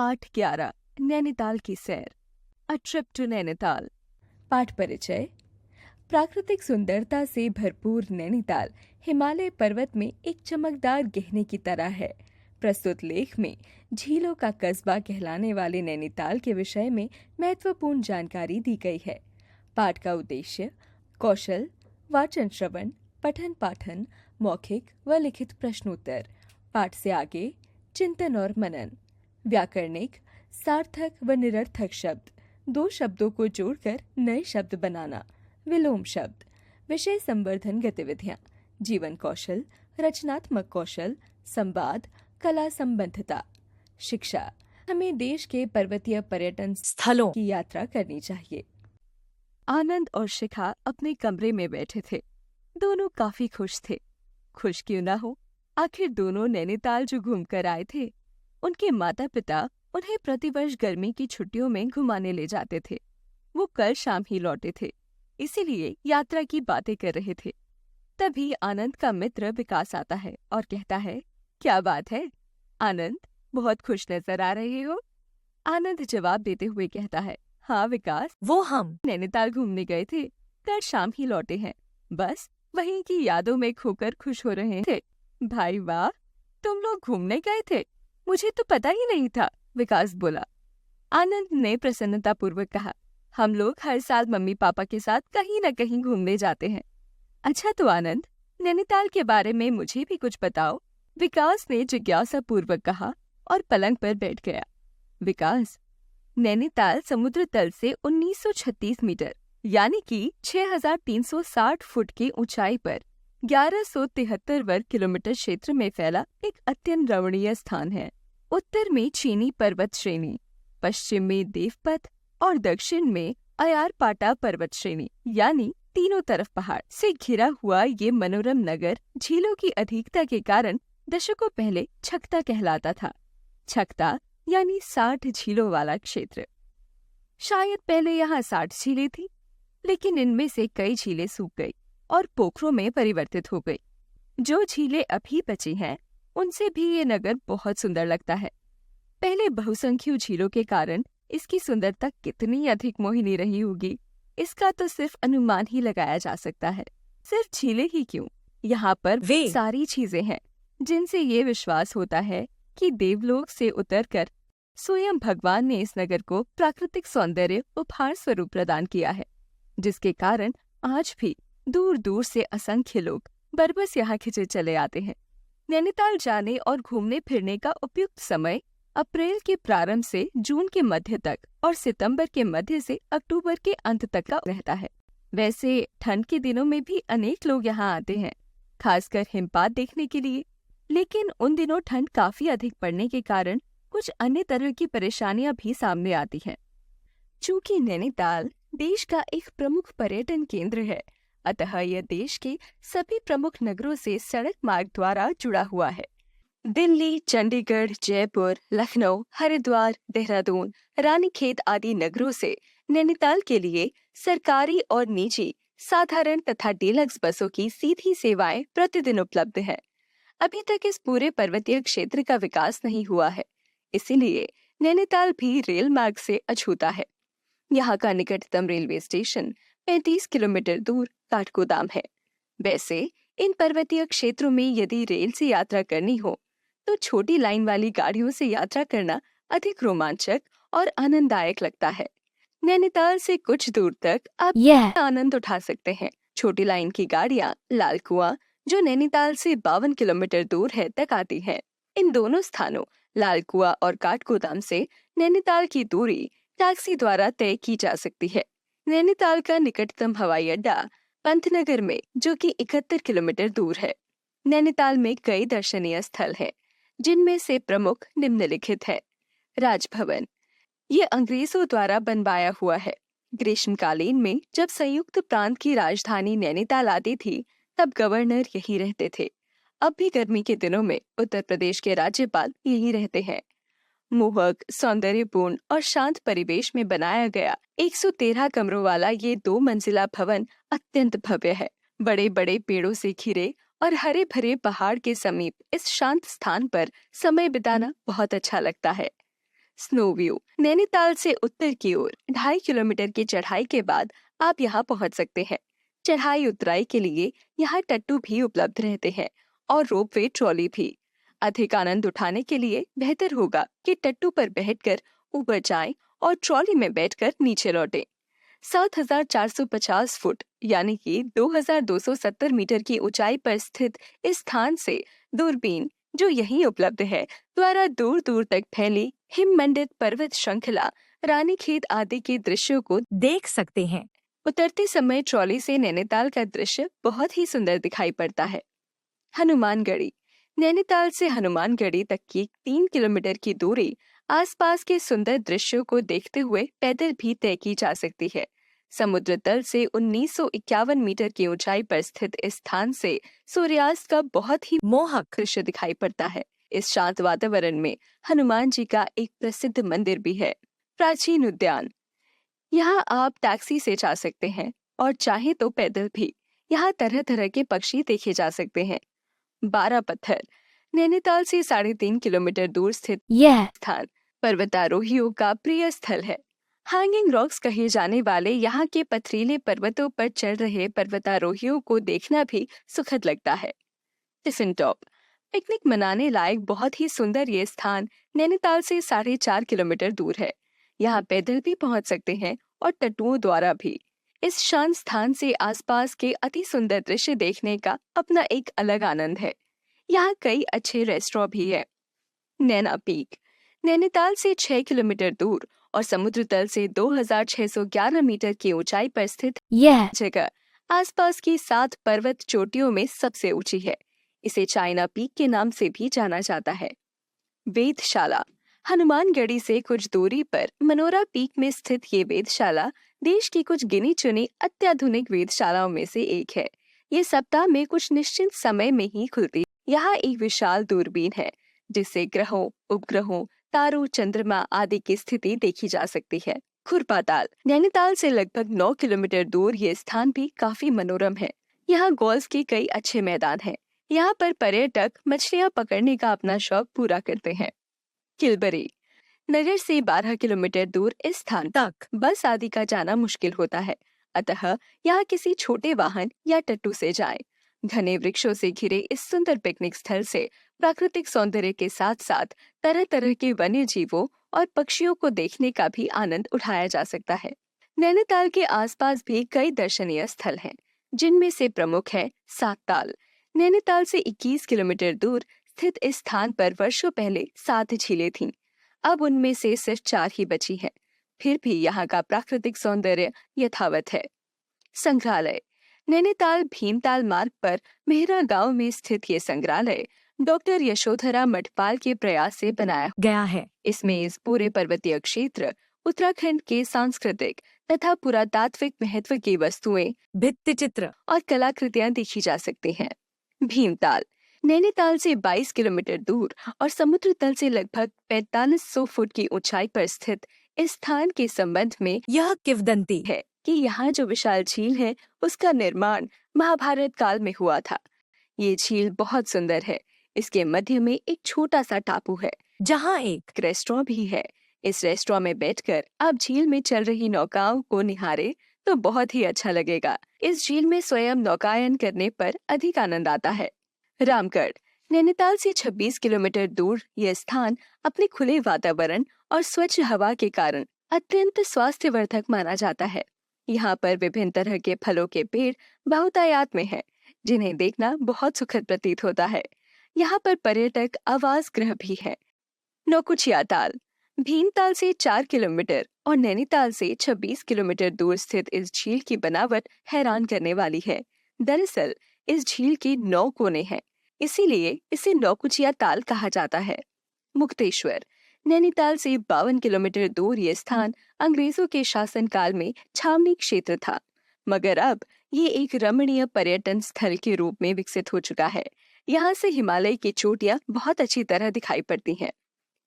पाठ 11 नैनीताल की सैर। A trip to Nainital. पाठ परिचय। प्राकृतिक सुंदरता से भरपूर नैनीताल हिमालय पर्वत में एक चमकदार गहने की तरह है। प्रस्तुत लेख में झीलों का कस्बा कहलाने वाले नैनीताल के विषय में महत्वपूर्ण जानकारी दी गई है। पाठ का उद्देश्य कौशल, वाचन श्रवण, पठन पाठन, मौखिक व लिखित प्रश्नोत्तर। पाठ से आगे चिंतन और मनन। व्याकरणिक, सार्थक व निरर्थक शब्द, दो शब्दों को जोड़कर नए शब्द बनाना। विलोम शब्द। विषय संवर्धन गतिविधियां, जीवन कौशल, रचनात्मक कौशल, संवाद, कला संबंधता। शिक्षा। हमें देश के पर्वतीय पर्यटन स्थलों की यात्रा करनी चाहिए। आनंद और शिखा अपने कमरे में बैठे थे। दोनों काफी खुश थे। खुश क्यों ना हो, आखिर दोनों नैनीताल जो घूमकर आए थे। उनके माता पिता उन्हें प्रतिवर्ष गर्मी की छुट्टियों में घुमाने ले जाते थे। वो कल शाम ही लौटे थे, इसीलिए यात्रा की बातें कर रहे थे। तभी आनंद का मित्र विकास आता है और कहता है, क्या बात है आनंद, बहुत खुश नजर आ रहे हो। आनंद जवाब देते हुए कहता है, हाँ विकास, वो हम नैनीताल घूमने गए थे, कल शाम ही लौटे हैं। बस वहीं की यादों में खोकर खुश हो रहे थे। भाई वाह, तुम लोग घूमने गए थे, मुझे तो पता ही नहीं था, विकास बोला। आनंद ने प्रसन्नतापूर्वक कहा, हम लोग हर साल मम्मी पापा के साथ कहीं न कहीं घूमने जाते हैं। अच्छा तो आनंद, नैनीताल के बारे में मुझे भी कुछ बताओ, विकास ने जिज्ञासा पूर्वक कहा और पलंग पर बैठ गया। विकास, नैनीताल समुद्र तल से 1936 मीटर यानी कि 6360 फुट की ऊंचाई पर 1173 वर्ग किलोमीटर क्षेत्र में फैला एक अत्यंत रमणीय स्थान है। उत्तर में चीनी पर्वत श्रेणी, पश्चिम में देवपथ और दक्षिण में अयारपाटा पर्वत श्रेणी यानी तीनों तरफ पहाड़ से घिरा हुआ ये मनोरम नगर झीलों की अधिकता के कारण दशकों पहले छकता कहलाता था। छकता यानी 60 झीलों वाला क्षेत्र। शायद पहले यहाँ 60 झीलें थी, लेकिन इनमें से कई झीलें सूख गई और पोखरों में परिवर्तित हो गई। जो झीलें अभी बची हैं, उनसे भी ये नगर बहुत सुंदर लगता है। पहले बहुसंख्यक झीलों के कारण इसकी सुंदरता कितनी अधिक मोहिनी रही होगी, इसका तो सिर्फ अनुमान ही लगाया जा सकता है। सिर्फ झीलें ही क्यों, यहाँ पर वे सारी चीजें हैं जिनसे ये विश्वास होता है कि देवलोक से उतरकर स्वयं भगवान ने इस नगर को प्राकृतिक सौंदर्य उपहार स्वरूप प्रदान किया है, जिसके कारण आज भी दूर दूर से असंख्य लोग बरबस यहाँ खिंचे चले आते हैं। नैनीताल जाने और घूमने फिरने का उपयुक्त समय अप्रैल के प्रारंभ से जून के मध्य तक और सितंबर के मध्य से अक्टूबर के अंत तक का रहता है। वैसे ठंड के दिनों में भी अनेक लोग यहाँ आते हैं, खासकर हिमपात देखने के लिए, लेकिन उन दिनों ठंड काफी अधिक पड़ने के कारण कुछ अन्य तरह की परेशानियां भी सामने आती हैं। चूँकि नैनीताल देश का एक प्रमुख पर्यटन केंद्र है, अतः यह देश के सभी प्रमुख नगरों से सड़क मार्ग द्वारा जुड़ा हुआ है। दिल्ली, चंडीगढ़, जयपुर, लखनऊ, हरिद्वार, देहरादून, रानीखेत आदि नगरों से नैनीताल के लिए सरकारी और निजी, साधारण तथा डीलक्स बसों की सीधी सेवाएं प्रतिदिन उपलब्ध है। अभी तक इस पूरे पर्वतीय क्षेत्र का विकास नहीं हुआ है, इसीलिए नैनीताल भी रेल मार्ग से अछूता है। यहाँ का निकटतम रेलवे स्टेशन 35 किलोमीटर दूर काठगोदाम है। वैसे इन पर्वतीय क्षेत्रों में यदि रेल से यात्रा करनी हो तो छोटी लाइन वाली गाड़ियों से यात्रा करना अधिक रोमांचक और आनंददायक लगता है। नैनीताल से कुछ दूर तक आप आनंद उठा सकते हैं। छोटी लाइन की गाड़ियाँ लाल कुआं, जो नैनीताल से 52 किलोमीटर दूर है, तक आती हैं। इन दोनों स्थानों लाल कुआं और काठगोदाम से नैनीताल की दूरी टैक्सी द्वारा तय की जा सकती है। नैनीताल का निकटतम हवाई अड्डा पंतनगर में, जो कि 71 किलोमीटर दूर है। नैनीताल में कई दर्शनीय स्थल हैं, जिनमें से प्रमुख निम्नलिखित है। राजभवन, ये अंग्रेजों द्वारा बनवाया हुआ है। ग्रीष्मकालीन में जब संयुक्त प्रांत की राजधानी नैनीताल आती थी, तब गवर्नर यही रहते थे। अब भी गर्मी के दिनों में उत्तर प्रदेश के राज्यपाल यही रहते हैं। मोहक, सौंदर्यपूर्ण और शांत परिवेश में बनाया गया 113 कमरों वाला ये 2 मंजिला भवन अत्यंत भव्य है। बड़े बड़े पेड़ों से घिरे और हरे भरे पहाड़ के समीप इस शांत स्थान पर समय बिताना बहुत अच्छा लगता है। Snow view. नैनीताल से उत्तर की ओर 2.5 किलोमीटर की चढ़ाई के बाद आप यहाँ पहुँच सकते हैं। चढ़ाई उतराई के लिए यहाँ टट्टू भी उपलब्ध रहते हैं और रोपवे ट्रॉली भी। अधिक आनंद उठाने के लिए बेहतर होगा कि टट्टू पर बैठकर ऊपर जाएं और ट्रॉली में बैठकर नीचे लौटें। 7,450 फुट यानी कि 2,270 मीटर की ऊंचाई पर स्थित इस स्थान से दूरबीन जो यहीं उपलब्ध है द्वारा दूर दूर तक फैली हिममंडित पर्वत श्रृंखला, रानीखेत आदि के दृश्यों को देख सकते हैं। उतरते समय ट्रॉली से नैनीताल का दृश्य बहुत ही सुंदर दिखाई पड़ता है। हनुमानगढ़ी। नैनीताल से हनुमानगढ़ी तक की 3 किलोमीटर की दूरी आसपास के सुंदर दृश्यों को देखते हुए पैदल भी तय की जा सकती है। समुद्र तल से 1951 मीटर की ऊंचाई पर स्थित इस स्थान से सूर्यास्त का बहुत ही मोहक दृश्य दिखाई पड़ता है। इस शांत वातावरण में हनुमान जी का एक प्रसिद्ध मंदिर भी है। प्राचीन उद्यान। यहाँ आप टैक्सी से जा सकते हैं और चाहे तो पैदल भी। यहाँ तरह तरह के पक्षी देखे जा सकते हैं। 12 पत्थर। नैनीताल से 3.5 किलोमीटर दूर स्थित यह स्थान पर्वतारोहियों का प्रिय स्थल है। हैंगिंग रॉक्स कहे जाने वाले यहाँ के पथरीले पर्वतों पर चढ़ रहे पर्वतारोहियों को देखना भी सुखद लगता है। Tiffin top. पिकनिक मनाने लायक बहुत ही सुंदर ये स्थान नैनीताल से 4.5 किलोमीटर दूर है। यहाँ पैदल भी पहुँच सकते हैं और टट्टुओं द्वारा भी। इस शांत स्थान से आसपास के अति सुंदर दृश्य देखने का अपना एक अलग आनंद है। यहाँ कई अच्छे रेस्टोरेंट भी है। नैना पीक। नैनीताल से 6 किलोमीटर दूर और समुद्र तल से 2,611 मीटर की ऊंचाई पर स्थित यह जगह आसपास की 7 पर्वत चोटियों में सबसे ऊंची है। इसे चाइना पीक के नाम से भी जाना जाता है। वेधशाला। हनुमानगढ़ी से कुछ दूरी पर मनोरा पीक में स्थित ये वेधशाला देश की कुछ गिनी चुनी अत्याधुनिक वेधशालाओं में से एक है। ये सप्ताह में कुछ निश्चित समय में ही खुलती। यहाँ एक विशाल दूरबीन है जिससे ग्रहों, उपग्रहों, तारों, चंद्रमा आदि की स्थिति देखी जा सकती है। खुरपाताल। नैनीताल से लगभग 9 किलोमीटर दूर ये स्थान भी काफी मनोरम है। यहाँ गोल्फ के कई अच्छे मैदान हैं। यहाँ पर पर्यटक मछलियाँ पकड़ने का अपना शौक पूरा करते हैं। किलबरी। नगर से 12 किलोमीटर दूर इस स्थान तक बस आदि का जाना मुश्किल होता है, अतः यहाँ किसी छोटे वाहन या टट्टू से जाएं। घने वृक्षों से घिरे इस सुंदर पिकनिक स्थल से प्राकृतिक सौंदर्य के साथ साथ तरह तरह के वन्य जीवों और पक्षियों को देखने का भी आनंद उठाया जा सकता है। नैनीताल के आसपास भी कई दर्शनीय स्थल हैं, जिनमें से प्रमुख है सातताल। नैनीताल से 21 किलोमीटर दूर स्थित इस स्थान पर वर्षों पहले 7 झीलें थीं। अब उनमें से सिर्फ 4 ही बची हैं। फिर भी यहाँ का प्राकृतिक सौंदर्य यथावत है। संग्रहालय। नैनीताल भीमताल मार्ग पर मेहरा गांव में स्थित ये संग्रहालय डॉक्टर यशोधरा मठपाल के प्रयास से बनाया गया है। इसमें इस पूरे पर्वतीय क्षेत्र, उत्तराखंड के सांस्कृतिक तथा पुरातात्विक महत्व की वस्तुएं, भित्ति चित्र और कलाकृतियां देखी जा सकती हैं। भीमताल। नैनीताल से 22 किलोमीटर दूर और समुद्र तल से लगभग 4500 फुट की ऊंचाई पर स्थित इस स्थान के संबंध में यह किंवदंती है कि यहाँ जो विशाल झील है उसका निर्माण महाभारत काल में हुआ था। ये झील बहुत सुंदर है। इसके मध्य में एक छोटा सा टापू है जहाँ एक रेस्टोरेंट भी है। इस रेस्टोरेंट में बैठकर आप झील में चल रही नौकाओं को निहारे तो बहुत ही अच्छा लगेगा। इस झील में स्वयं नौकायन करने पर अधिक आनंद आता है। रामगढ़। नैनीताल से 26 किलोमीटर दूर यह स्थान अपने खुले वातावरण और स्वच्छ हवा के कारण अत्यंत स्वास्थ्यवर्धक माना जाता है। यहाँ पर विभिन्न तरह के फलों के पेड़ बहुतायत में हैं, जिन्हें देखना बहुत सुखद प्रतीत होता है। यहाँ पर पर्यटक आवास गृह भी है। नौकुचिया ताल। भीमताल से 4 किलोमीटर और नैनीताल से 26 किलोमीटर दूर स्थित इस झील की बनावट हैरान करने वाली है। दरअसल इस झील के 9 कोने हैं, इसीलिए इसे नौकुचिया ताल कहा जाता है। मुक्तेश्वर। नैनीताल से 52 किलोमीटर दूर ये स्थान अंग्रेजों के शासनकाल में छावनी क्षेत्र था, मगर अब ये एक रमणीय पर्यटन स्थल के रूप में विकसित हो चुका है। यहाँ से हिमालय की चोटियां बहुत अच्छी तरह दिखाई पड़ती हैं।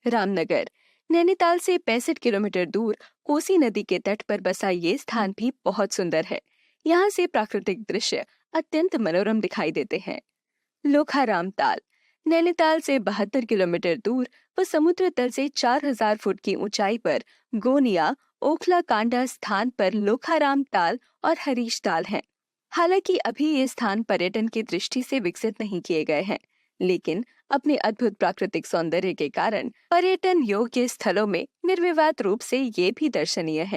रामनगर। नैनीताल से 65 किलोमीटर दूर कोसी नदी के तट पर बसा ये स्थान भी बहुत सुंदर है। यहाँ से प्राकृतिक दृश्य अत्यंत मनोरम दिखाई देते हैं। लोखाराम ताल। नैनीताल से 72 किलोमीटर दूर व समुद्र तल से 4000 फुट की ऊंचाई पर गोनिया, ओखला कांडा स्थान पर लोखाराम ताल और हरीश ताल हैं। हालांकि अभी ये स्थान पर्यटन की दृष्टि से विकसित नहीं किए गए हैं, लेकिन अपने अद्भुत प्राकृतिक सौंदर्य के कारण पर्यटन योग्य स्थलों में निर्विवाद रूप से ये भी दर्शनीय है।